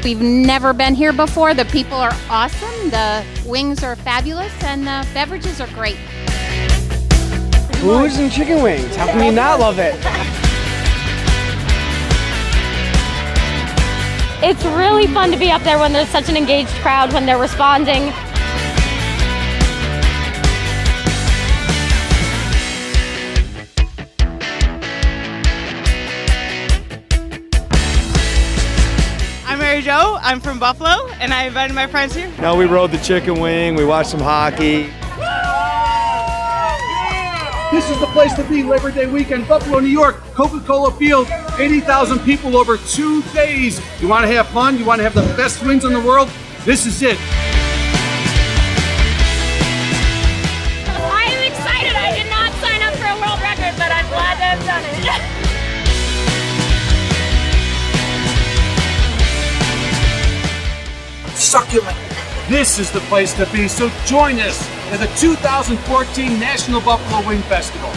We've never been here before. The people are awesome, the wings are fabulous, and the beverages are great. Booze and chicken wings. How can you not love it? It's really fun to be up there when there's such an engaged crowd, when they're responding. I'm Mary Jo, I'm from Buffalo, and I invited my friends here. No, we rode the chicken wing, we watched some hockey. This is the place to be, Labor Day weekend, Buffalo, New York, Coca-Cola Field, 80,000 people over 2 days. You want to have fun? You want to have the best wings in the world? This is it. I am excited. I did not sign up for a world record, but I'm glad to have done it. Succulent. This is the place to be, so join us at the 2014 National Buffalo Wing Festival.